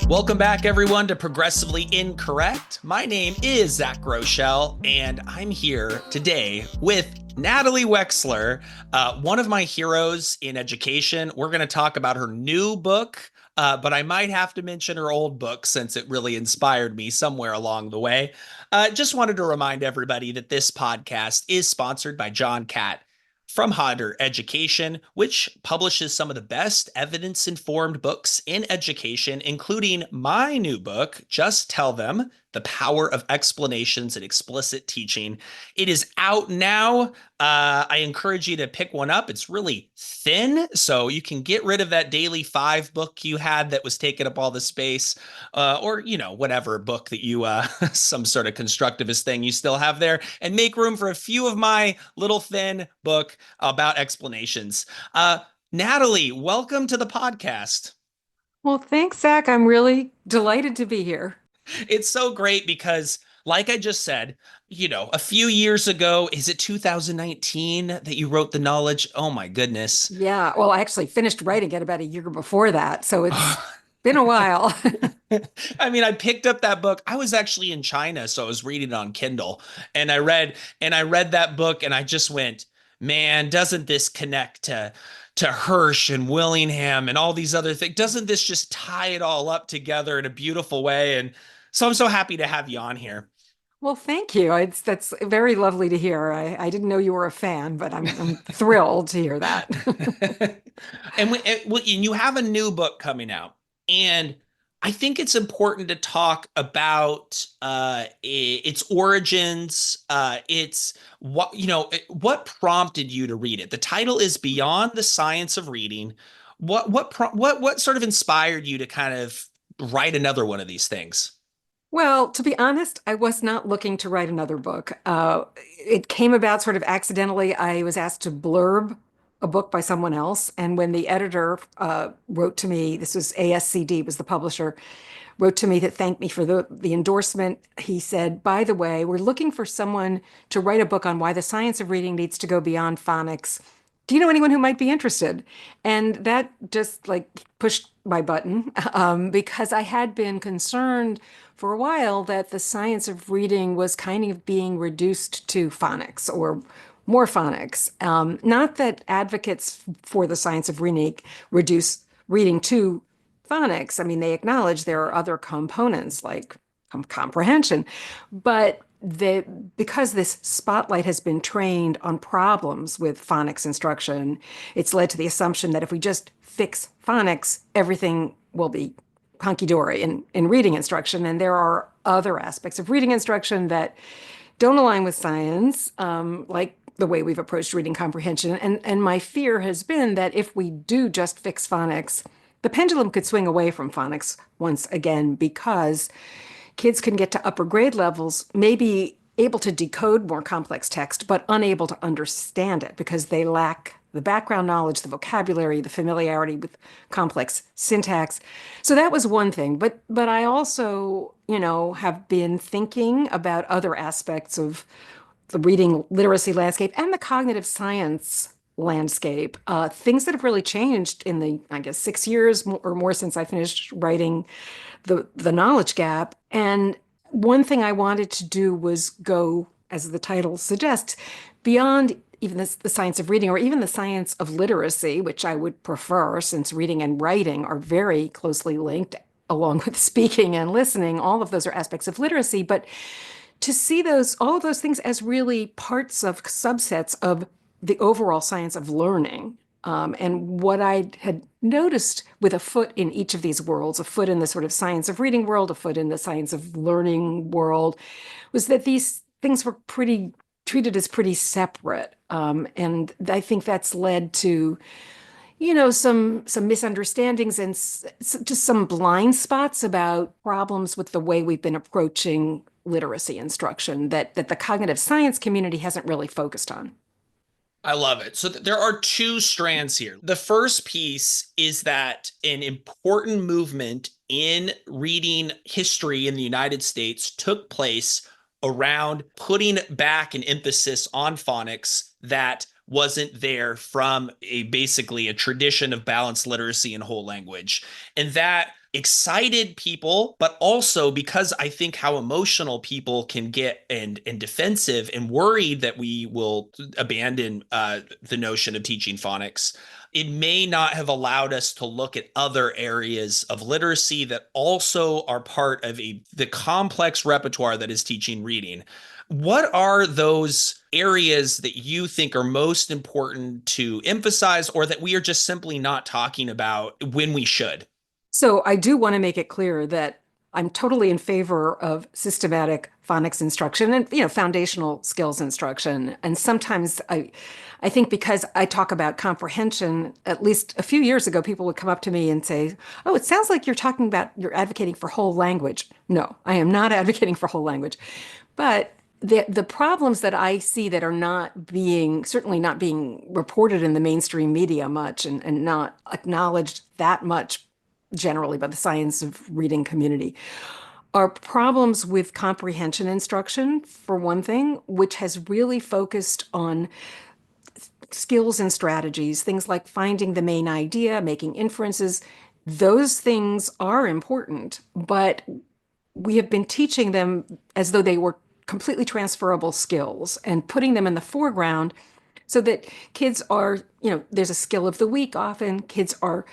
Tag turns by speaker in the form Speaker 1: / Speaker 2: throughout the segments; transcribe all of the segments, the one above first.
Speaker 1: Welcome back, everyone, to Progressively Incorrect. My name is Zach Rochelle, and I'm here today with Natalie Wexler, one of my heroes in education. We're going to talk about her new book, but I might have to mention her old book since it really inspired me somewhere along the way. Just wanted to remind everybody that this podcast is sponsored by John Catt from Hodder Education, which publishes some of the best evidence-informed books in education, including my new book, Just Tell Them: The Power of Explanations and Explicit Teaching. It is out now. I encourage you to pick one up. It's really thin, so you can get rid of that Daily 5 book you had that was taking up all the space, or, whatever book that you, some sort of constructivist thing you still have there, and make room for a few of my little thin book about explanations. Natalie, welcome to the podcast.
Speaker 2: Well, thanks, Zach. I'm really delighted to be here.
Speaker 1: It's so great because, like I just said, a few years ago, is it 2019 that you wrote The Knowledge? Oh my goodness.
Speaker 2: Yeah, well, I actually finished writing it about a year before that, so it's been a while.
Speaker 1: I mean, I picked up that book. I was actually in China, so I was reading it on Kindle, and I read that book, and I just went, man, doesn't this connect to Hirsch and Willingham and all these other things? Doesn't this just tie it all up together in a beautiful way? And so I'm so happy to have you on here.
Speaker 2: Well, thank you. That's very lovely to hear. I didn't know you were a fan, but I'm thrilled to hear that.
Speaker 1: And you have a new book coming out, and I think it's important to talk about its origins. It's what prompted you to read it. The title is Beyond the Science of Reading. What sort of inspired you to kind of write another one of these things?
Speaker 2: Well, to be honest, I was not looking to write another book. It came about sort of accidentally. I was asked to blurb a book by someone else, and when the editor wrote to me, this was ASCD, was the publisher, wrote to me to thank me for the endorsement. He said, "By the way, we're looking for someone to write a book on why the science of reading needs to go beyond phonics. Do you know anyone who might be interested?" And that just like pushed my button because I had been concerned for a while that the science of reading was kind of being reduced to phonics or more phonics. Not that advocates for the science of reading reduce reading to phonics. I mean, they acknowledge there are other components like comprehension, but because this spotlight has been trained on problems with phonics instruction, it's led to the assumption that if we just fix phonics, everything will be hunky-dory in reading instruction. And there are other aspects of reading instruction that don't align with science, like the way we've approached reading comprehension. And my fear has been that if we do just fix phonics, the pendulum could swing away from phonics once again because kids can get to upper grade levels, maybe able to decode more complex text, but unable to understand it because they lack the background knowledge, the vocabulary, the familiarity with complex syntax. So that was one thing. But I also, have been thinking about other aspects of the reading literacy landscape and the cognitive science landscape, things that have really changed in the, I guess, 6 years or more since I finished writing the knowledge gap. And one thing I wanted to do was go, as the title suggests, beyond even the science of reading or even the science of literacy, which I would prefer since reading and writing are very closely linked, along with speaking and listening. All of those are aspects of literacy, but to see all of those things as really parts of subsets of the overall science of learning. And what I had noticed with a foot in each of these worlds, a foot in the sort of science of reading world, a foot in the science of learning world, was that these things were treated as pretty separate. And I think that's led to, some misunderstandings and just some blind spots about problems with the way we've been approaching literacy instruction that the cognitive science community hasn't really focused on.
Speaker 1: I love it. So there are two strands here. The first piece is that an important movement in reading history in the United States took place around putting back an emphasis on phonics that wasn't there from basically a tradition of balanced literacy and whole language. And that excited people, but also because I think how emotional people can get and defensive and worried that we will abandon the notion of teaching phonics, it may not have allowed us to look at other areas of literacy that also are part of the complex repertoire that is teaching reading. What are those areas that you think are most important to emphasize, or that we are just simply not talking about when we should?
Speaker 2: So I do want to make it clear that I'm totally in favor of systematic phonics instruction and foundational skills instruction. And sometimes I think because I talk about comprehension, at least a few years ago, people would come up to me and say, "Oh, it sounds like you're advocating for whole language." No, I am not advocating for whole language. But the problems that I see that are certainly not being reported in the mainstream media much and not acknowledged that much generally by the science of reading community are problems with comprehension instruction, for one thing, which has really focused on skills and strategies, things like finding the main idea, making inferences. Those things are important, but we have been teaching them as though they were completely transferable skills and putting them in the foreground so that kids are, there's a skill of the week often. Kids are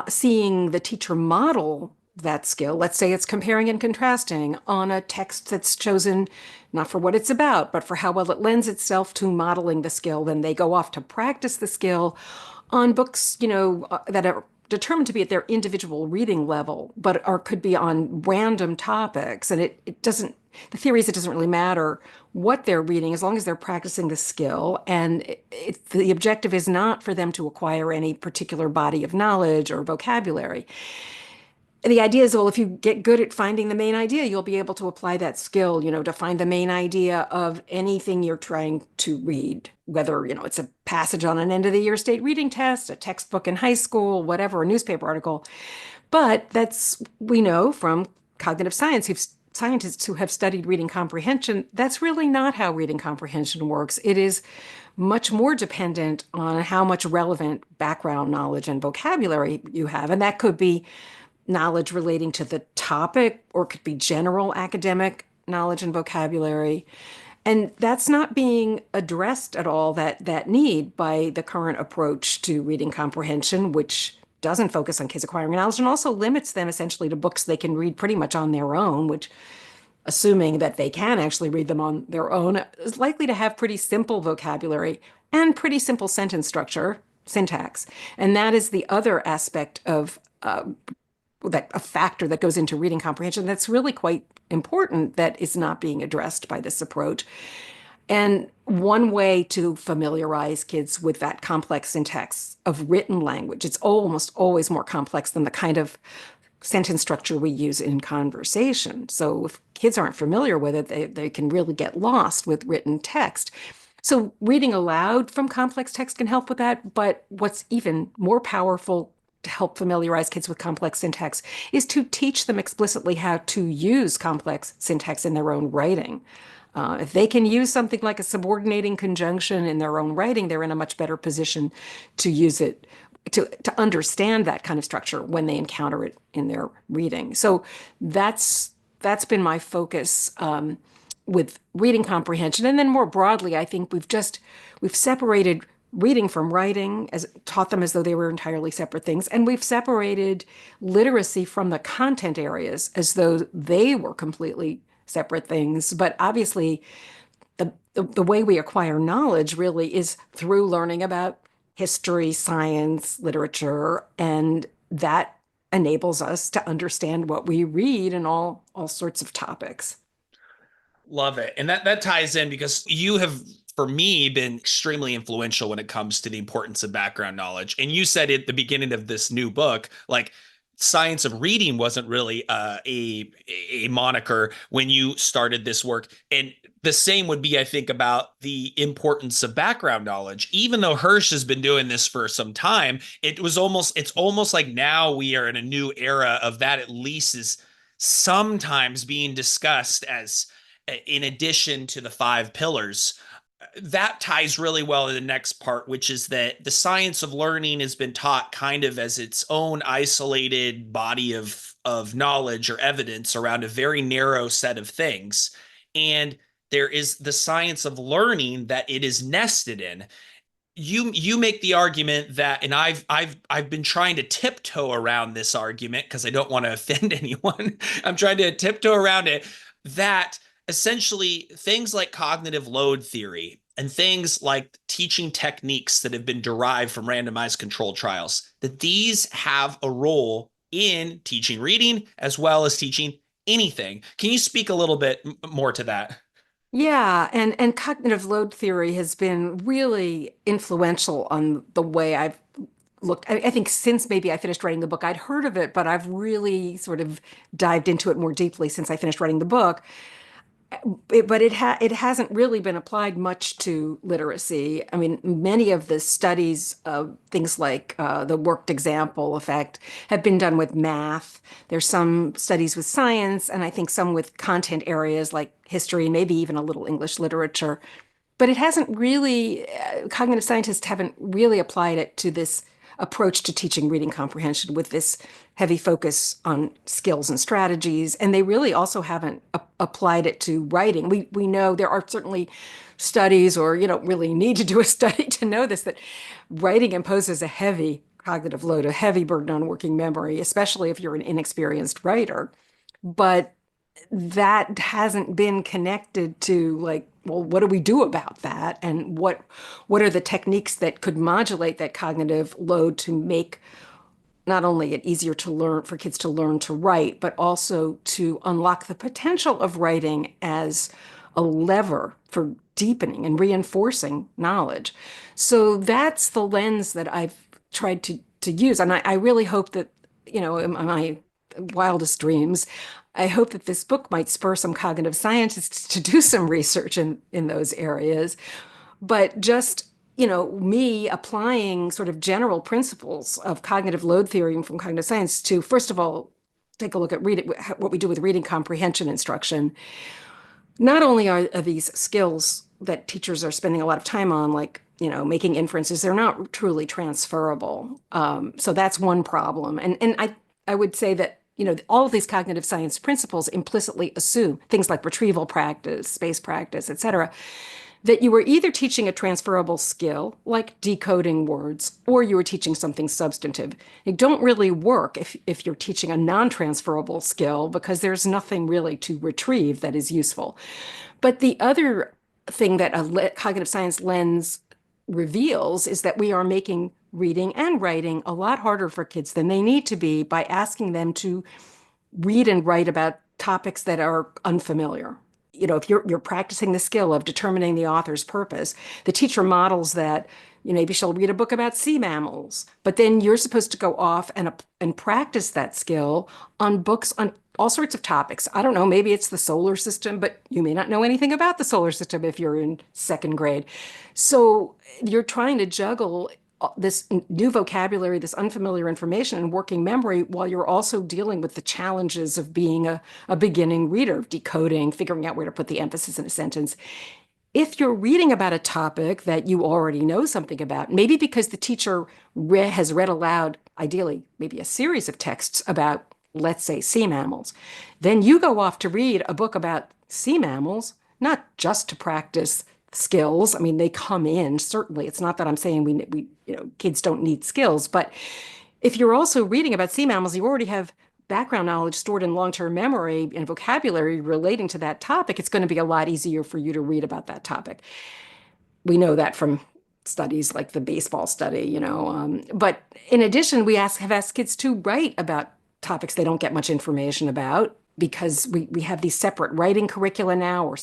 Speaker 2: seeing the teacher model that skill. Let's say it's comparing and contrasting on a text that's chosen not for what it's about, but for how well it lends itself to modeling the skill. Then they go off to practice the skill on books, that are determined to be at their individual reading level, but could be on random topics. And it doesn't, the theory is it doesn't really matter what they're reading as long as they're practicing the skill. And the objective is not for them to acquire any particular body of knowledge or vocabulary. The idea is, well, if you get good at finding the main idea, you'll be able to apply that skill, to find the main idea of anything you're trying to read, whether, it's a passage on an end of the year state reading test, a textbook in high school, whatever, a newspaper article. But we know from cognitive scientists who have studied reading comprehension, that's really not how reading comprehension works. It is much more dependent on how much relevant background knowledge and vocabulary you have. And that could be knowledge relating to the topic, or it could be general academic knowledge and vocabulary. And that's not being addressed at all, that need, by the current approach to reading comprehension, which doesn't focus on kids acquiring knowledge and also limits them essentially to books they can read pretty much on their own, which, assuming that they can actually read them on their own, is likely to have pretty simple vocabulary and pretty simple sentence structure, syntax. And that is the other aspect of a factor that goes into reading comprehension that's really quite important that is not being addressed by this approach. And one way to familiarize kids with that complex syntax of written language, it's almost always more complex than the kind of sentence structure we use in conversation. So if kids aren't familiar with it, they can really get lost with written text. So reading aloud from complex text can help with that. But what's even more powerful to help familiarize kids with complex syntax is to teach them explicitly how to use complex syntax in their own writing. If they can use something like a subordinating conjunction in their own writing, they're in a much better position to use it, to understand that kind of structure when they encounter it in their reading. So that's been my focus with reading comprehension. And then more broadly, I think we've separated reading from writing, taught them as though they were entirely separate things. And we've separated literacy from the content areas as though they were completely separate things. But obviously, the way we acquire knowledge really is through learning about history, science, literature, and that enables us to understand what we read in all sorts of topics.
Speaker 1: Love it. And that ties in because you have, for me, been extremely influential when it comes to the importance of background knowledge. And you said at the beginning of this new book, like, science of reading wasn't really a moniker when you started this work. And the same would be, I think, about the importance of background knowledge. Even though Hirsch has been doing this for some time, it's almost like now we are in a new era of that, at least is sometimes being discussed as in addition to the five pillars. that ties really well to the next part, which is that the science of learning has been taught kind of as its own isolated body of knowledge or evidence around a very narrow set of things. And there is the science of learning that it is nested in. You make the argument that, and I've been trying to tiptoe around this argument because I don't want to offend anyone. I'm trying to tiptoe around it, that essentially things like cognitive load theory and things like teaching techniques that have been derived from randomized controlled trials, that these have a role in teaching reading as well as teaching anything. Can you speak a little bit more to that?
Speaker 2: Yeah, and cognitive load theory has been really influential on the way I've looked. I think since maybe I finished writing the book, I'd heard of it, but I've really sort of dived into it more deeply since I finished writing the book. But it hasn't really been applied much to literacy. I mean, many of the studies of things like the worked example effect have been done with math. There's some studies with science, and I think some with content areas like history, maybe even a little English literature. But it hasn't really, cognitive scientists haven't really applied it to this approach to teaching reading comprehension with this heavy focus on skills and strategies. And they really also haven't applied it to writing. We know there are certainly studies, or you don't really need to do a study to know this, that writing imposes a heavy cognitive load, a heavy burden on working memory, especially if you're an inexperienced writer. But that hasn't been connected to, like, well, what do we do about that? And what are the techniques that could modulate that cognitive load to make not only it easier to learn for kids to learn to write, but also to unlock the potential of writing as a lever for deepening and reinforcing knowledge. So that's the lens that I've tried to use. And I really hope that, in my wildest dreams, I hope that this book might spur some cognitive scientists to do some research in those areas. But just, me applying sort of general principles of cognitive load theory from cognitive science to, first of all, take a look at what we do with reading comprehension instruction. Not only are these skills that teachers are spending a lot of time on, like, making inferences, they're not truly transferable. So that's one problem. And I would say that, all of these cognitive science principles implicitly assume things like retrieval practice, space practice, et cetera, that you were either teaching a transferable skill, like decoding words, or you were teaching something substantive. It don't really work if you're teaching a non-transferable skill, because there's nothing really to retrieve that is useful. But the other thing that a cognitive science lens reveals is that we are making reading and writing a lot harder for kids than they need to be by asking them to read and write about topics that are unfamiliar. If you're practicing the skill of determining the author's purpose, the teacher models that, maybe she'll read a book about sea mammals, but then you're supposed to go off and practice that skill on books on all sorts of topics. I don't know, maybe it's the solar system, but you may not know anything about the solar system if you're in second grade. So you're trying to juggle this new vocabulary, this unfamiliar information, and working memory, while you're also dealing with the challenges of being a beginning reader, decoding, figuring out where to put the emphasis in a sentence. If you're reading about a topic that you already know something about, maybe because the teacher has read aloud, ideally, maybe a series of texts about, let's say, sea mammals, then you go off to read a book about sea mammals, not just to practice skills. I mean, they come in, certainly. It's not that I'm saying we kids don't need skills, but if you're also reading about sea mammals, you already have background knowledge stored in long-term memory and vocabulary relating to that topic. It's going to be a lot easier for you to read about that topic. We know that from studies like the baseball study, but in addition, have asked kids to write about topics they don't get much information about, because we have these separate writing curricula now, or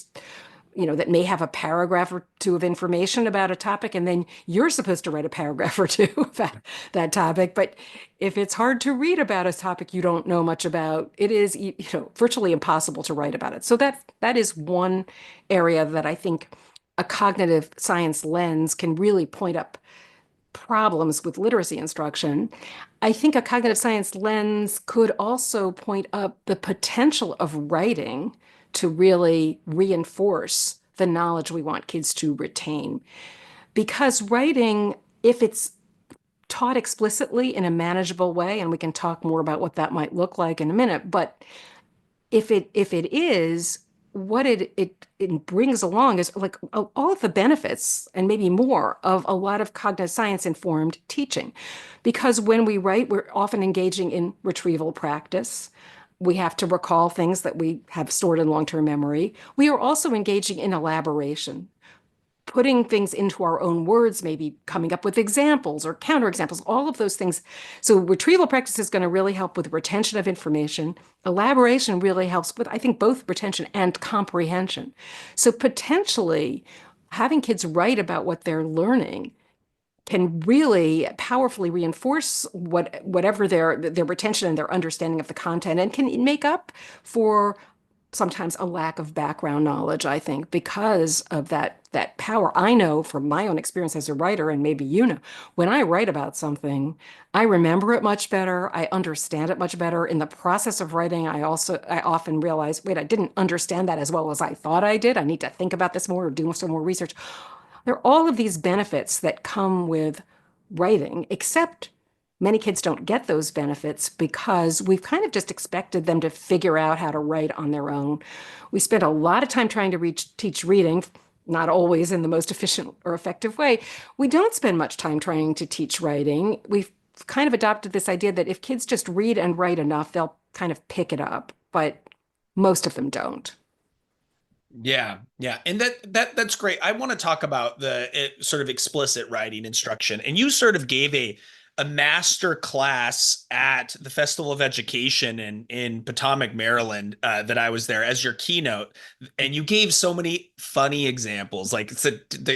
Speaker 2: that may have a paragraph or two of information about a topic, and then you're supposed to write a paragraph or two about that topic. But if it's hard to read about a topic you don't know much about, it is, virtually impossible to write about it. So that is one area that I think a cognitive science lens can really point up problems with literacy instruction. I think a cognitive science lens could also point up the potential of writing to really reinforce the knowledge we want kids to retain. Because writing, if it's taught explicitly in a manageable way, and we can talk more about what that might look like in a minute, but if it is, what it brings along is like all of the benefits and maybe more of a lot of cognitive science informed teaching. Because when we write, we're often engaging in retrieval practice. We have to recall things that we have stored in long-term memory. We are also engaging in elaboration, putting things into our own words, maybe coming up with examples or counterexamples, all of those things. So retrieval practice is going to really help with retention of information. Elaboration really helps with, I think, both retention and comprehension. So potentially having kids write about what they're learning can really powerfully reinforce whatever their retention and their understanding of the content, and can make up for sometimes a lack of background knowledge, I think, because of that power. I know from my own experience as a writer, and maybe you know, when I write about something, I remember it much better. I understand it much better. In the process of writing, I often realize, wait, I didn't understand that as well as I thought I did. I need to think about this more or do some more research. There are all of these benefits that come with writing, except many kids don't get those benefits because we've kind of just expected them to figure out how to write on their own. We spend a lot of time trying to teach reading, not always in the most efficient or effective way. We don't spend much time trying to teach writing. We've kind of adopted this idea that if kids just read and write enough, they'll kind of pick it up, but most of them don't.
Speaker 1: Yeah, yeah, and that's great. I want to talk about the sort of explicit writing instruction, and you sort of gave a master class at the Festival of Education in Potomac, Maryland, that I was there as your keynote, and you gave so many funny examples. Like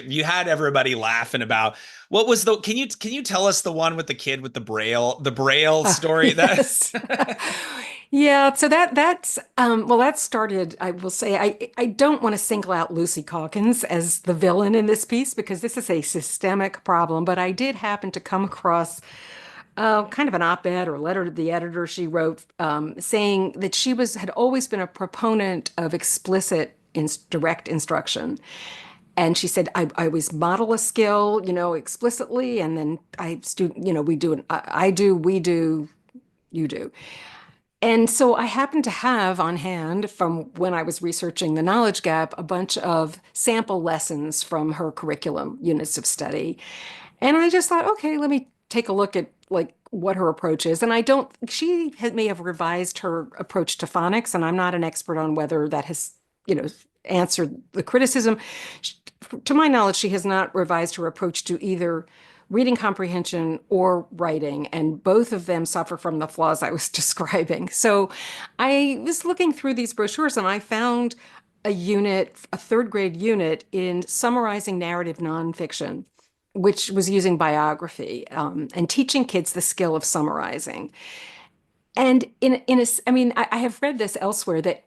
Speaker 1: you had everybody laughing about what was the. Can you tell us the one with the kid with the Braille story that?
Speaker 2: Yes. Yeah, so that's well, that started, I will say, I don't want to single out Lucy Calkins as the villain in this piece because this is a systemic problem, but I did happen to come across kind of an op-ed or letter to the editor she wrote, saying that had always been a proponent of explicit direct instruction. And she said, I always model a skill, explicitly, and then I do, we do, you do. And so I happened to have on hand from when I was researching the knowledge gap, a bunch of sample lessons from her curriculum units of study. And I just thought, okay, let me take a look at like what her approach is. And may have revised her approach to phonics, and I'm not an expert on whether that has, answered the criticism. To my knowledge, she has not revised her approach to either reading comprehension or writing, and both of them suffer from the flaws I was describing. So I was looking through these brochures and I found a third grade unit in summarizing narrative nonfiction, which was using biography, and teaching kids the skill of summarizing. And I have read this elsewhere that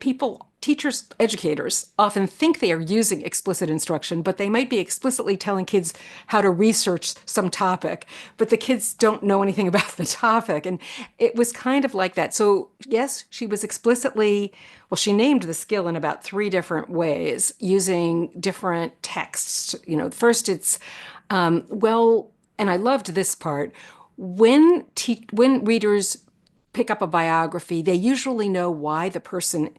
Speaker 2: teachers, educators often think they are using explicit instruction, but they might be explicitly telling kids how to research some topic, but the kids don't know anything about the topic. And it was kind of like that. So yes, she named the skill in about 3 different ways using different texts. First it's, and I loved this part, when readers pick up a biography, they usually know why the person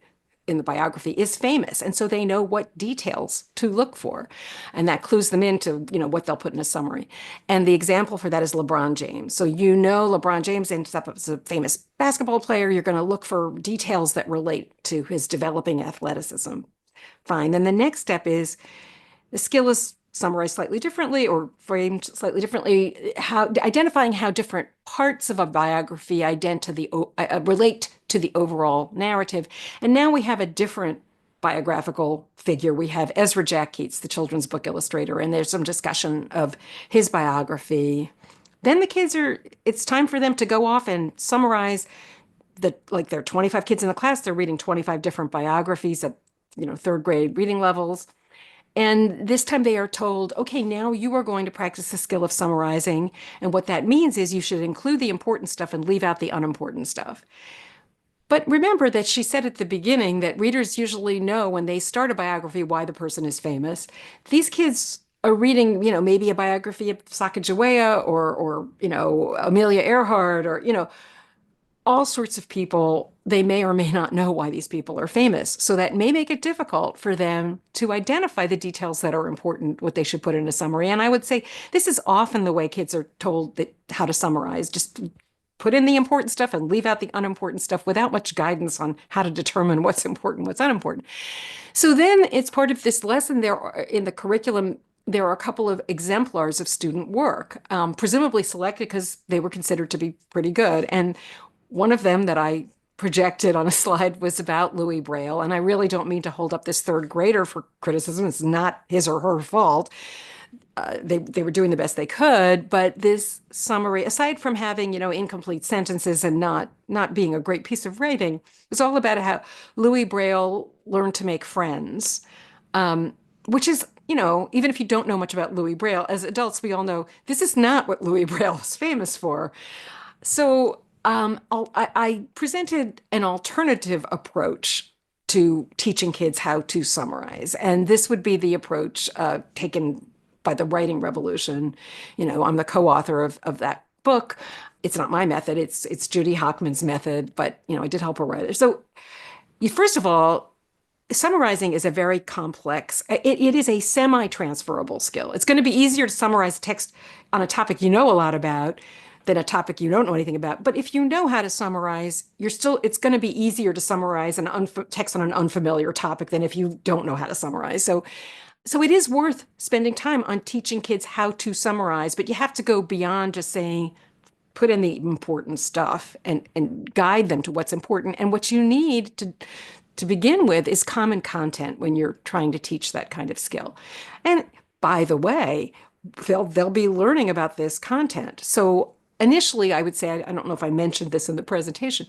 Speaker 2: in the biography is famous. And so they know what details to look for. And that clues them into, what they'll put in a summary. And the example for that is LeBron James. So LeBron James ends up as a famous basketball player. You're going to look for details that relate to his developing athleticism. Fine. Then the next step is the skill is summarized slightly differently or framed slightly differently, identifying how different parts of a biography relate to the overall narrative. And now we have a different biographical figure. We have Ezra Jack Keats, the children's book illustrator, and there's some discussion of his biography. Then it's time for them to go off and summarize there are 25 kids in the class, they're reading 25 different biographies at, third grade reading levels. And this time they are told, okay, now you are going to practice the skill of summarizing. And what that means is you should include the important stuff and leave out the unimportant stuff. But remember that she said at the beginning that readers usually know when they start a biography why the person is famous. These kids are reading, maybe a biography of Sacagawea or Amelia Earhart or all sorts of people. They may or may not know why these people are famous. So that may make it difficult for them to identify the details that are important, what they should put in a summary. And I would say this is often the way kids are told that how to summarize. Just put in the important stuff and leave out the unimportant stuff without much guidance on how to determine what's important, what's unimportant. So then it's part of this lesson in the curriculum. There are a couple of exemplars of student work, presumably selected because they were considered to be pretty good. And one of them that I projected on a slide was about Louis Braille. And I really don't mean to hold up this third grader for criticism. It's not his or her fault. They were doing the best they could, but this summary, aside from having incomplete sentences and not being a great piece of writing, was all about how Louis Braille learned to make friends, which is even if you don't know much about Louis Braille, as adults we all know this is not what Louis Braille is famous for. So I presented an alternative approach to teaching kids how to summarize, and this would be the approach taken by the writing revolution. I'm the co-author of that book. It's not my method. It's Judy Hockman's method, but I did help her write it. So first of all, summarizing is a very complex, it is a semi-transferable skill. It's going to be easier to summarize text on a topic you know a lot about than a topic you don't know anything about. But if you know how to summarize, it's going to be easier to summarize text on an unfamiliar topic than if you don't know how to summarize. So it is worth spending time on teaching kids how to summarize, but you have to go beyond just saying, put in the important stuff and guide them to what's important. And what you need to begin with is common content when you're trying to teach that kind of skill. And by the way, they'll be learning about this content. So initially, I would say, I don't know if I mentioned this in the presentation,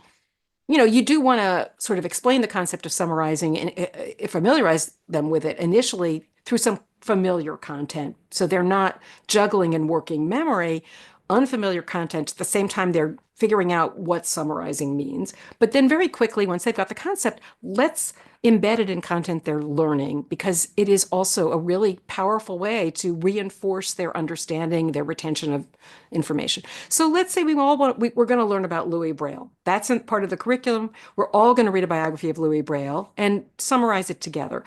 Speaker 2: you do want to sort of explain the concept of summarizing and familiarize them with it initially through some familiar content. So they're not juggling and working memory, unfamiliar content at the same time they're figuring out what summarizing means. But then very quickly, once they've got the concept, let's embed it in content they're learning, because it is also a really powerful way to reinforce their understanding, their retention of information. So let's say we're going to learn about Louis Braille. That's part of the curriculum. We're all going to read a biography of Louis Braille and summarize it together.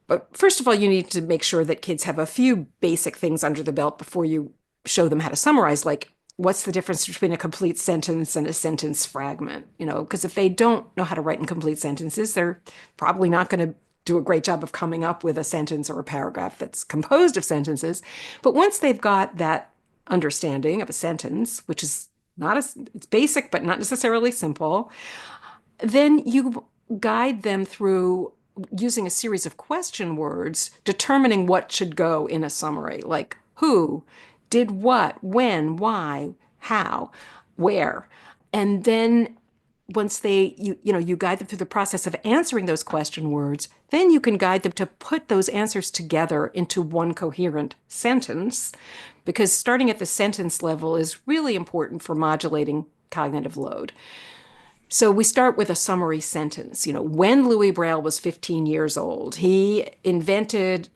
Speaker 2: But first of all, you need to make sure that kids have a few basic things under the belt before you show them how to summarize, like what's the difference between a complete sentence and a sentence fragment? Because if they don't know how to write incomplete sentences, they're probably not going to do a great job of coming up with a sentence or a paragraph that's composed of sentences. But once they've got that understanding of a sentence, which is it's basic, but not necessarily simple, then you guide them through using a series of question words, determining what should go in a summary, like who, did what, when, why, how, where. And then once you guide them through the process of answering those question words, then you can guide them to put those answers together into one coherent sentence, because starting at the sentence level is really important for modulating cognitive load. So we start with a summary sentence. When Louis Braille was 15 years old, he ingeniously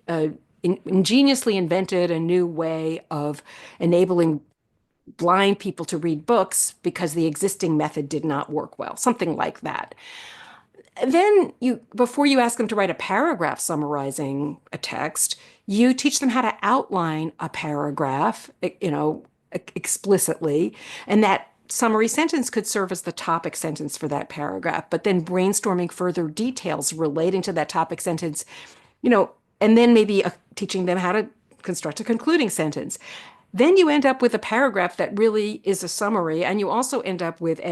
Speaker 2: invented a new way of enabling blind people to read books because the existing method did not work well, something like that. Then before you ask them to write a paragraph summarizing a text, you teach them how to outline a paragraph, explicitly, and that summary sentence could serve as the topic sentence for that paragraph, but then brainstorming further details relating to that topic sentence, and then maybe teaching them how to construct a concluding sentence. Then you end up with a paragraph that really is a summary, and you also end up with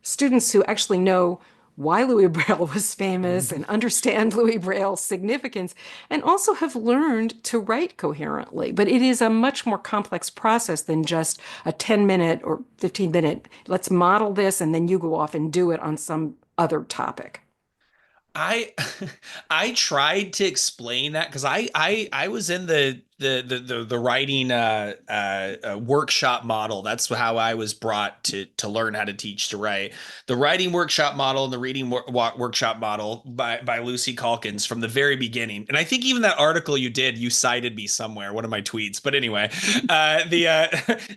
Speaker 2: students who actually know why Louis Braille was famous and understand Louis Braille's significance, and also have learned to write coherently. But it is a much more complex process than just a 10-minute or 15-minute, let's model this, and then you go off and do it on some other topic.
Speaker 1: I I tried to explain that because I was in the writing workshop model. That's how I was brought to learn how to teach to write. The writing workshop model and the reading workshop model by Lucy Calkins from the very beginning. And I think even that article you did, you cited me somewhere, one of my tweets. But anyway,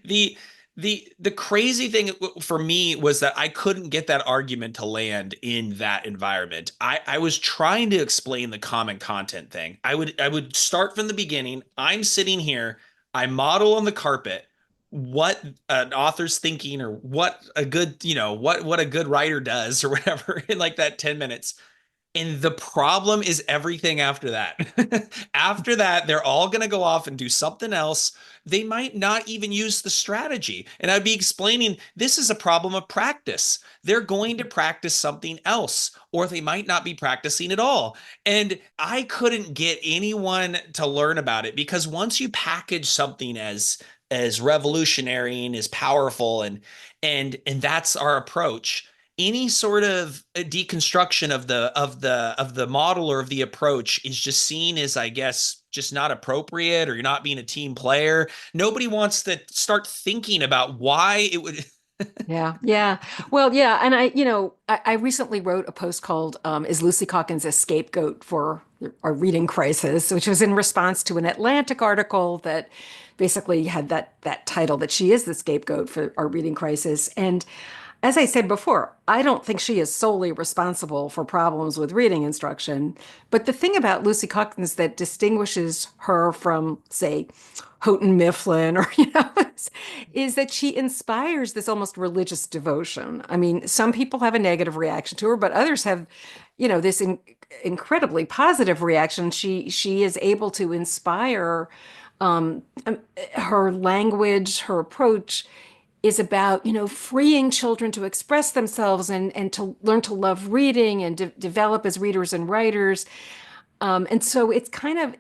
Speaker 1: the the crazy thing for me was that I couldn't get that argument to land in that environment. I was trying to explain the common content thing. I would start from the beginning. I'm sitting here, I model on the carpet what an author's thinking or what a good, what a good writer does or whatever in like that 10 minutes. And the problem is everything after that. After that, they're all going to go off and do something else. They might not even use the strategy. And I'd be explaining this is a problem of practice. They're going to practice something else, or they might not be practicing at all. And I couldn't get anyone to learn about it because once you package something as revolutionary and as powerful and that's our approach, any sort of deconstruction of the model or of the approach is just seen as, I guess, just not appropriate, or you're not being a team player. Nobody wants to start thinking about why it would.
Speaker 2: Yeah, yeah. Well, yeah, and I recently wrote a post called "Is Lucy Calkins a Scapegoat for Our Reading Crisis?" which was in response to an Atlantic article that basically had that title, that she is the scapegoat for our reading crisis. And as I said before, I don't think she is solely responsible for problems with reading instruction. But the thing about Lucy Calkins that distinguishes her from, say, Houghton Mifflin or, is that she inspires this almost religious devotion. I mean, some people have a negative reaction to her, but others have, this incredibly positive reaction. She is able to inspire her language, her approach is about, freeing children to express themselves and to learn to love reading and develop as readers and writers. And so it's kind of,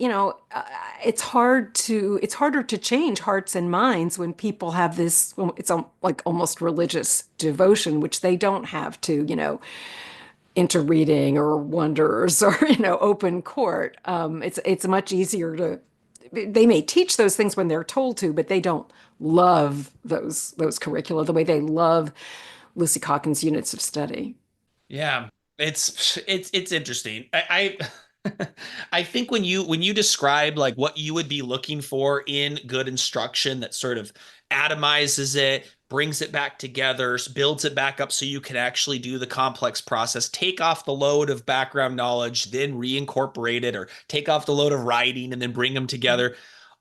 Speaker 2: it's harder to change hearts and minds when people have this, well, it's like almost religious devotion, which they don't have to, into reading or wonders or, open court. It's much easier to, they may teach those things when they're told to, but they don't love those curricula the way they love Lucy Calkins' units of study.
Speaker 1: Yeah, it's interesting. I think when you describe like what you would be looking for in good instruction that sort of atomizes it, brings it back together, builds it back up so you can actually do the complex process, take off the load of background knowledge, then reincorporate it, or take off the load of writing and then bring them together.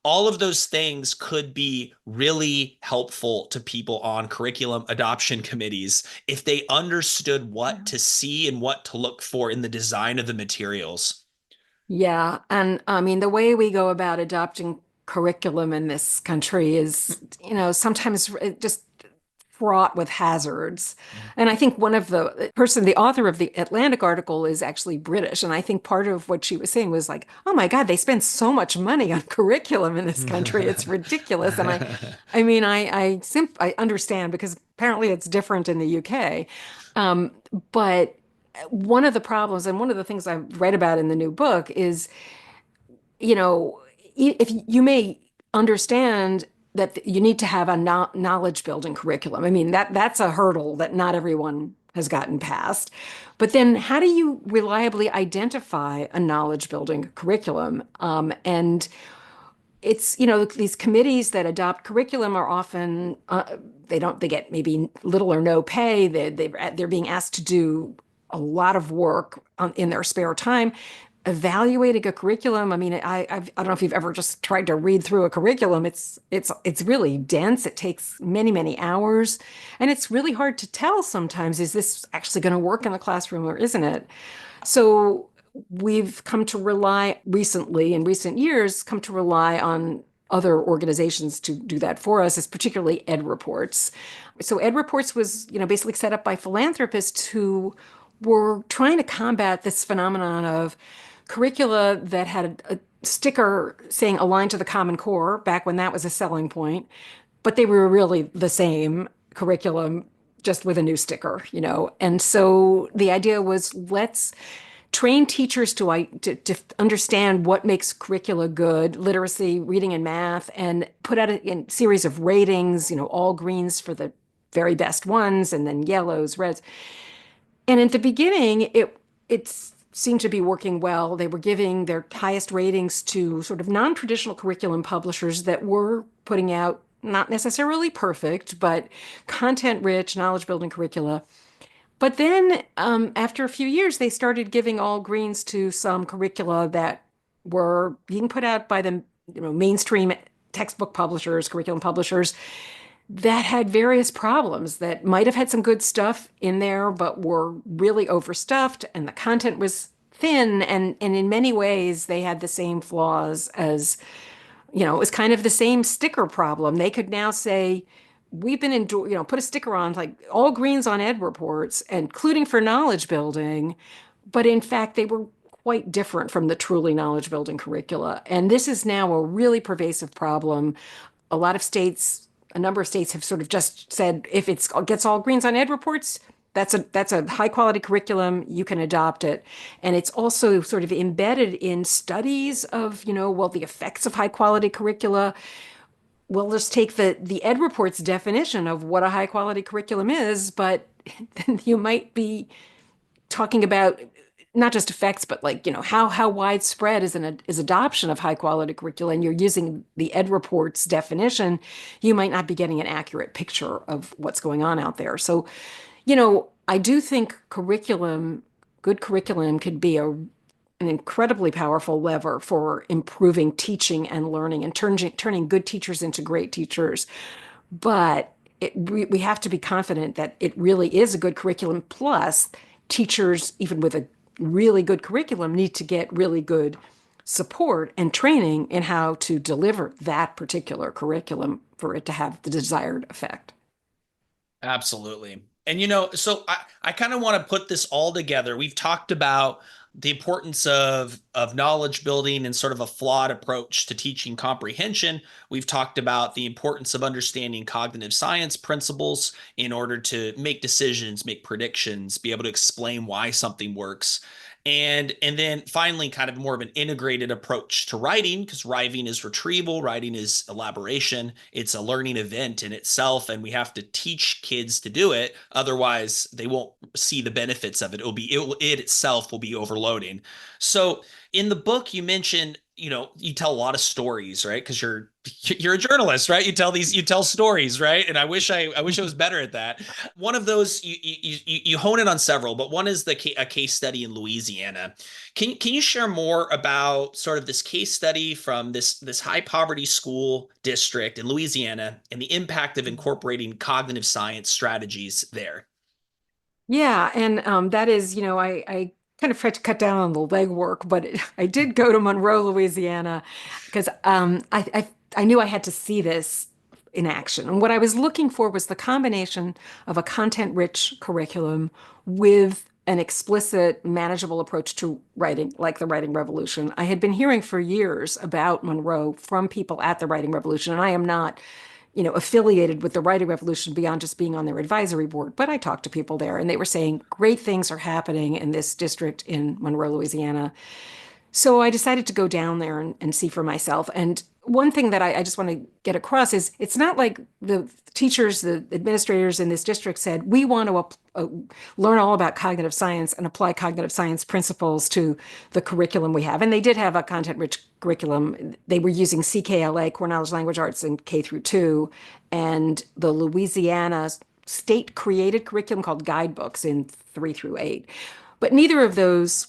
Speaker 1: All of those things could be really helpful to people on curriculum adoption committees if they understood what to see and what to look for in the design of the materials.
Speaker 2: Yeah, and I mean, the way we go about adopting curriculum in this country is, sometimes just fraught with hazards. And I think one of the author of the Atlantic article is actually British. And I think part of what she was saying was like, oh my God, they spend so much money on curriculum in this country. It's ridiculous. And I mean, I understand because apparently it's different in the UK. But one of the problems and one of the things I've read about in the new book is, if you may understand that you need to have a knowledge building curriculum. I mean, that's a hurdle that not everyone has gotten past. But then how do you reliably identify a knowledge building curriculum? And it's, these committees that adopt curriculum are often, they get maybe little or no pay. They're being asked to do a lot of work in their spare time. Evaluating a curriculum, I mean, I don't know if you've ever just tried to read through a curriculum. It's really dense. It takes many, many hours, and it's really hard to tell sometimes, is this actually going to work in the classroom or isn't it? So we've come to rely recently, in recent years, come to rely on other organizations to do that for us, is particularly Ed Reports. So Ed Reports was, basically set up by philanthropists who were trying to combat this phenomenon of curricula that had a sticker saying aligned to the Common Core back when that was a selling point, but they were really the same curriculum, just with a new sticker. And so the idea was, let's train teachers to understand what makes curricula good, literacy, reading and math, and put out a series of ratings, all greens for the very best ones, and then yellows, reds. And at the beginning, it seemed to be working well. They were giving their highest ratings to sort of non-traditional curriculum publishers that were putting out not necessarily perfect, but content-rich, knowledge-building curricula. But then after a few years, they started giving all greens to some curricula that were being put out by the mainstream textbook publishers, curriculum publishers that had various problems that might have had some good stuff in there, but were really overstuffed and the content was thin. And in many ways, they had the same flaws as, it was kind of the same sticker problem. They could now say, we've been put a sticker on like all greens on ed reports, including for knowledge building. But in fact, they were quite different from the truly knowledge building curricula. And this is now a really pervasive problem. A number of states have sort of just said, if it gets all greens on ed reports, that's a high quality curriculum, you can adopt it. And it's also sort of embedded in studies of, the effects of high quality curricula. We'll just take the ed report's definition of what a high quality curriculum is, but then you might be talking about not just effects, but like, how widespread is adoption of high quality curricula, and you're using the ed report's definition, you might not be getting an accurate picture of what's going on out there. So, I do think good curriculum could be an incredibly powerful lever for improving teaching and learning and turning good teachers into great teachers. But we have to be confident that it really is a good curriculum. Plus, teachers, even with a really good curriculum, need to get really good support and training in how to deliver that particular curriculum for it to have the desired effect.
Speaker 1: Absolutely. And so I kind of want to put this all together. We've talked about the importance of knowledge building and sort of a flawed approach to teaching comprehension. We've talked about the importance of understanding cognitive science principles in order to make decisions, make predictions, be able to explain why something works. And then finally, kind of more of an integrated approach to writing, because writing is retrieval, writing is elaboration. It's a learning event in itself, and we have to teach kids to do it. Otherwise, they won't see the benefits of it. It itself will be overloading. So in the book, you mentioned, you tell a lot of stories, right? Because you're a journalist, right? You tell stories, right? And I wish I was better at that. One of those you hone in on several, but one is a case study in Louisiana. Can you share more about sort of this case study from this high poverty school district in Louisiana and the impact of incorporating cognitive science strategies there?
Speaker 2: Yeah, and that is, I kind of tried to cut down on the legwork, but I did go to Monroe, Louisiana, because I knew I had to see this in action. And what I was looking for was the combination of a content-rich curriculum with an explicit, manageable approach to writing, like the Writing Revolution. I had been hearing for years about Monroe from people at the Writing Revolution, and I am not affiliated with the Writing Revolution beyond just being on their advisory board. But I talked to people there, and they were saying great things are happening in this district in Monroe, Louisiana. So I decided to go down there and see for myself. And one thing that I just want to get across is it's not like the teachers, the administrators in this district said, we want to learn all about cognitive science and apply cognitive science principles to the curriculum we have. And they did have a content-rich curriculum. They were using CKLA, Core Knowledge Language Arts, in K through 2, and the Louisiana state-created curriculum called Guidebooks in 3 through 8. But neither of those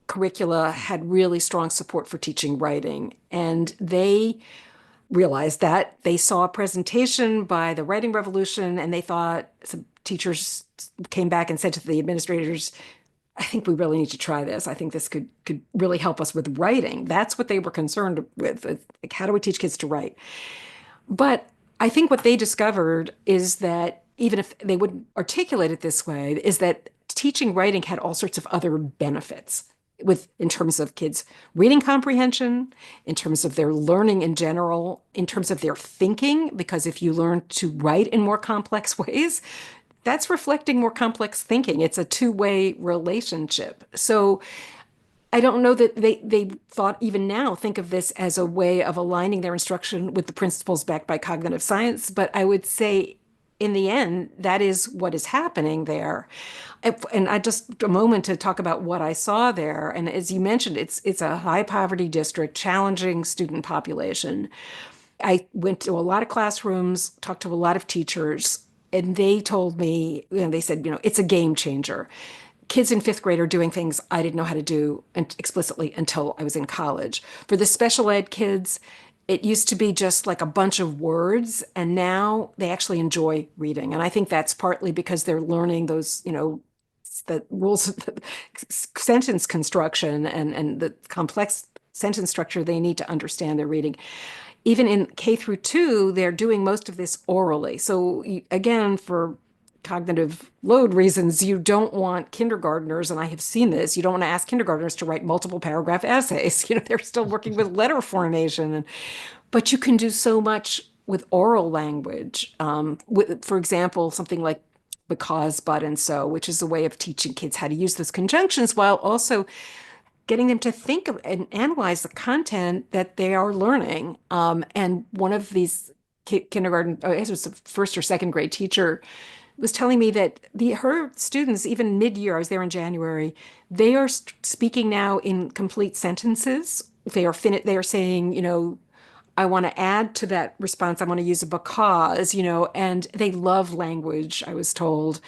Speaker 2: curricula had really strong support for teaching writing. And they realized that. They saw a presentation by the Writing Revolution, and they thought, some teachers came back and said to the administrators, I think we really need to try this. I think this could really help us with writing. That's what they were concerned with. Like, how do we teach kids to write? But I think what they discovered is that even if they wouldn't articulate it this way, is that teaching writing had all sorts of other benefits in terms of kids' reading comprehension, in terms of their learning in general, in terms of their thinking, because if you learn to write in more complex ways, that's reflecting more complex thinking. It's a two-way relationship. So I don't know that they thought even now think of this as a way of aligning their instruction with the principles backed by cognitive science, but I would say in the end, that is what is happening there. And I just a moment to talk about what I saw there. And as you mentioned, it's a high poverty district, challenging student population. I went to a lot of classrooms, talked to a lot of teachers, and they told me, they said, it's a game changer. Kids in fifth grade are doing things I didn't know how to do explicitly until I was in college. For the special ed kids, it used to be just like a bunch of words, and now they actually enjoy reading. And I think that's partly because they're learning those, the rules of the sentence construction and the complex sentence structure they need to understand their reading. Even in K through 2, they're doing most of this orally. So again, for cognitive load reasons, you don't want kindergartners, and I have seen this, you don't want to ask kindergartners to write multiple paragraph essays. They're still working with letter formation, but you can do so much with oral language. For example, something like because, but, and so, which is a way of teaching kids how to use those conjunctions while also getting them to think of and analyze the content that they are learning. And one of these kindergarten, I guess it was a first or second grade teacher, was telling me that her students, even mid-year, I was there in January, they are speaking now in complete sentences. They are saying, I want to add to that response. I want to use a because, and they love language, I was told,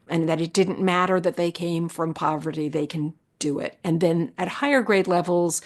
Speaker 2: and that it didn't matter that they came from poverty, they can do it. And then at higher grade levels,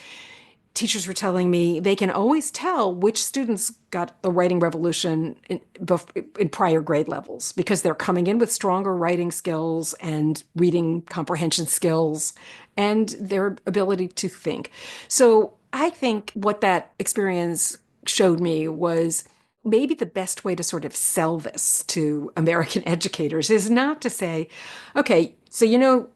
Speaker 2: teachers were telling me they can always tell which students got the writing revolution in prior grade levels because they're coming in with stronger writing skills and reading comprehension skills and their ability to think. So I think what that experience showed me was maybe the best way to sort of sell this to American educators is not to say, okay, so you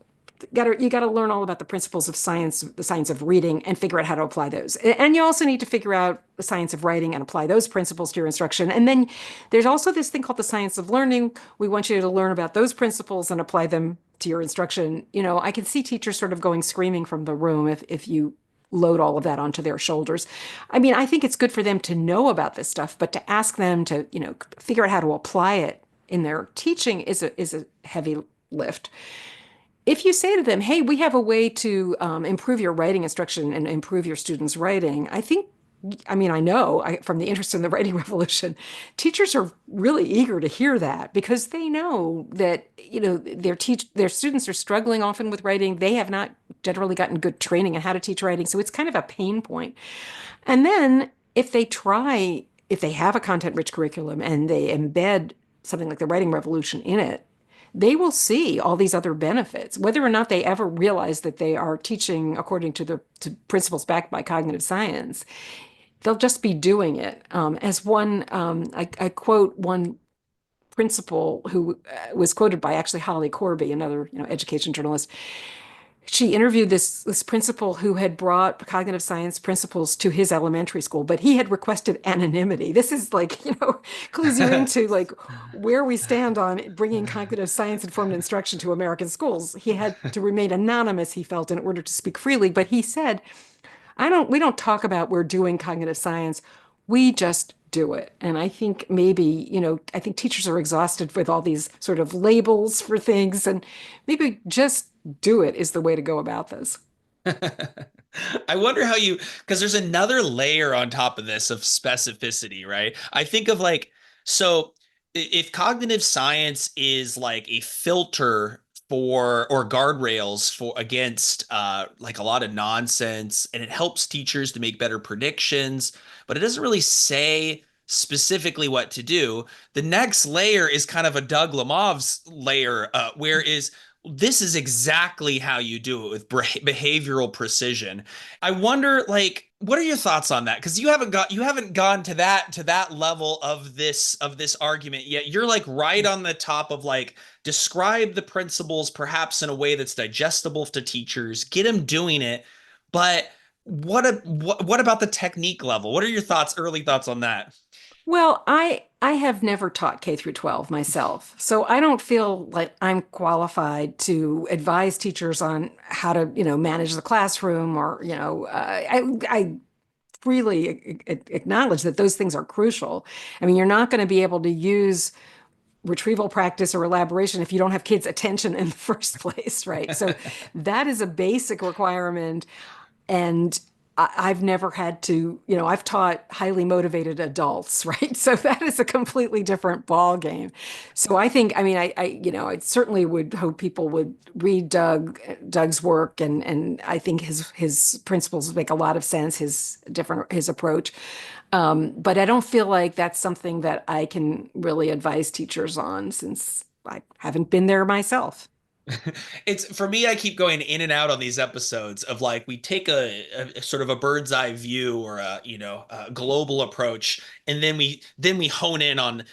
Speaker 2: got to learn all about the principles of science, the science of reading, and figure out how to apply those. And you also need to figure out the science of writing and apply those principles to your instruction. And then there's also this thing called the science of learning. We want you to learn about those principles and apply them to your instruction. I can see teachers sort of going screaming from the room if you load all of that onto their shoulders. I mean, I think it's good for them to know about this stuff, but to ask them to, figure out how to apply it in their teaching is a heavy lift. If you say to them, hey, we have a way to improve your writing instruction and improve your students' writing, I know from the interest in the writing revolution, teachers are really eager to hear that because they know that, their students are struggling often with writing. They have not generally gotten good training on how to teach writing. So it's kind of a pain point. And then if they have a content-rich curriculum and they embed something like the writing revolution in it, they will see all these other benefits, whether or not they ever realize that they are teaching according to principles backed by cognitive science. They'll just be doing it. As one, I quote one principal who was quoted by actually Holly Corby, another education journalist. She interviewed this principal who had brought cognitive science principles to his elementary school, but he had requested anonymity. This is like, clues you into like where we stand on bringing cognitive science informed instruction to American schools. He had to remain anonymous, he felt, in order to speak freely. But he said, we don't talk about we're doing cognitive science. We just do it. And I think maybe, I think teachers are exhausted with all these sort of labels for things, and maybe just do it is the way to go about this.
Speaker 1: I wonder because there's another layer on top of this of specificity, right? I think of so if cognitive science is like a filter or guardrails for against like a lot of nonsense, and it helps teachers to make better predictions, but it doesn't really say specifically what to do. The next layer is kind of a Doug Lemov's layer, where is this is exactly how you do it with behavioral precision. I wonder, what are your thoughts on that? Because you haven't gone to that level of this argument yet. You're like right on the top of describe the principles perhaps in a way that's digestible to teachers, get them doing it. But what about the technique level? What are your early thoughts on that?
Speaker 2: Well, I have never taught K through 12 myself, so I don't feel like I'm qualified to advise teachers on how to, manage the classroom or, I freely acknowledge that those things are crucial. I mean, you're not going to be able to use retrieval practice or elaboration if you don't have kids' attention in the first place, right? So that is a basic requirement. And I've never had to, I've taught highly motivated adults, right? So that is a completely different ball game. So I think, I mean, I certainly would hope people would read Doug's work, and I think his principles make a lot of sense, his approach. But I don't feel like that's something that I can really advise teachers on since I haven't been there myself.
Speaker 1: It's for me, I keep going in and out on these episodes of like we take a sort of a bird's eye view or a global approach, and then we hone in on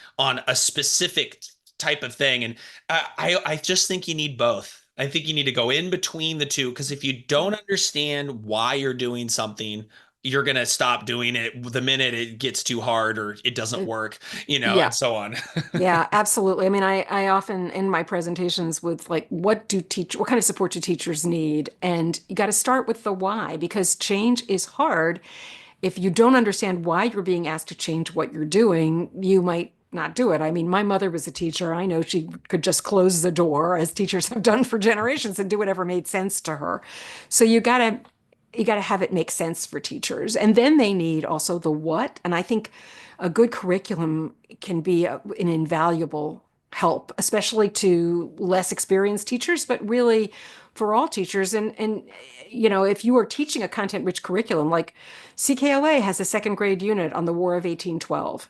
Speaker 1: a specific type of thing. And I just think you need both. I think you need to go in between the two, because if you don't understand why you're doing something, you're gonna stop doing it the minute it gets too hard or it doesn't work, and
Speaker 2: Yeah.
Speaker 1: so on.
Speaker 2: Yeah, absolutely. I mean, I often in my presentations with like, what kind of support do teachers need? And you got to start with the why, because change is hard. If you don't understand why you're being asked to change what you're doing, you might not do it. I mean, my mother was a teacher. I know she could just close the door, as teachers have done for generations, and do whatever made sense to her. So you got to have it make sense for teachers. And then they need also the what. And I think a good curriculum can be an invaluable help, especially to less experienced teachers, but really for all teachers. And if you are teaching a content-rich curriculum, like CKLA has a second grade unit on the War of 1812.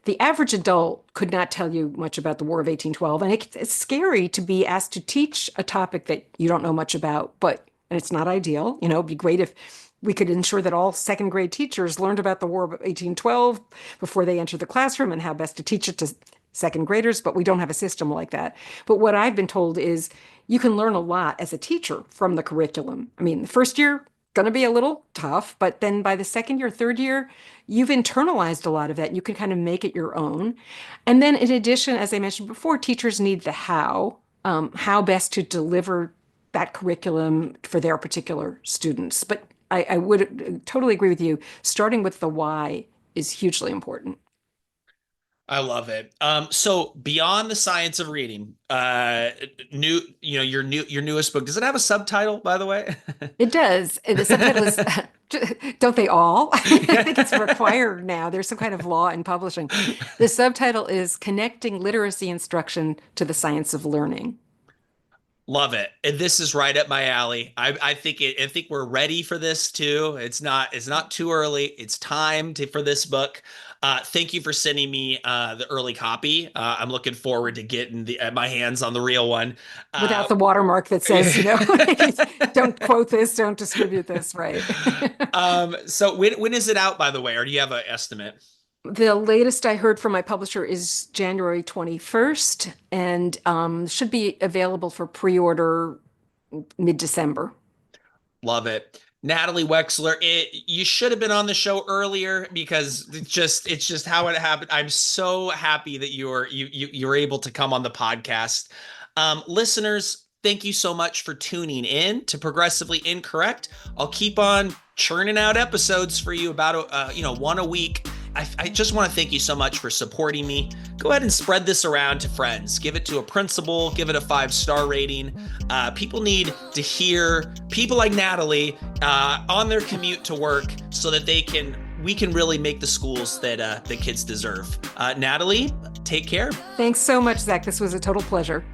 Speaker 2: The average adult could not tell you much about the War of 1812, and it's scary to be asked to teach a topic that you don't know much about, and it's not ideal. It'd be great if we could ensure that all second grade teachers learned about the War of 1812 before they entered the classroom and how best to teach it to second graders, but we don't have a system like that. But what I've been told is you can learn a lot as a teacher from the curriculum. I mean, the first year, going to be a little tough, but then by the second year, third year, you've internalized a lot of that. And you can kind of make it your own. And then in addition, as I mentioned before, teachers need the how best to deliver that curriculum for their particular students. But I would totally agree with you. Starting with the why is hugely important.
Speaker 1: I love it. So beyond the science of reading, your newest book, does it have a subtitle, by the way?
Speaker 2: It does. The subtitle is, don't they all? I think it's required now. There's some kind of law in publishing. The subtitle is Connecting Literacy Instruction to the Science of Learning.
Speaker 1: Love it. And this is right up my alley. I think we're ready for this too. It's not too early. It's time for this book. Thank you for sending me the early copy. I'm looking forward to getting my hands on the real one.
Speaker 2: Without the watermark that says, don't quote this, don't distribute this, right?
Speaker 1: So when is it out, by the way, or do you have an estimate?
Speaker 2: The latest I heard from my publisher is January 21st, and should be available for pre-order mid-December.
Speaker 1: Love it. Natalie Wexler, you should have been on the show earlier, because it's just how it happened. I'm so happy that you're able to come on the podcast. Listeners, thank you so much for tuning in to Progressively Incorrect. I'll keep on churning out episodes for you, about one a week. I just want to thank you so much for supporting me. Go ahead and spread this around to friends. Give it to a principal. Give it a 5-star rating. People need to hear people like Natalie on their commute to work, so that we can really make the schools that the kids deserve. Natalie, take care.
Speaker 2: Thanks so much, Zach. This was a total pleasure.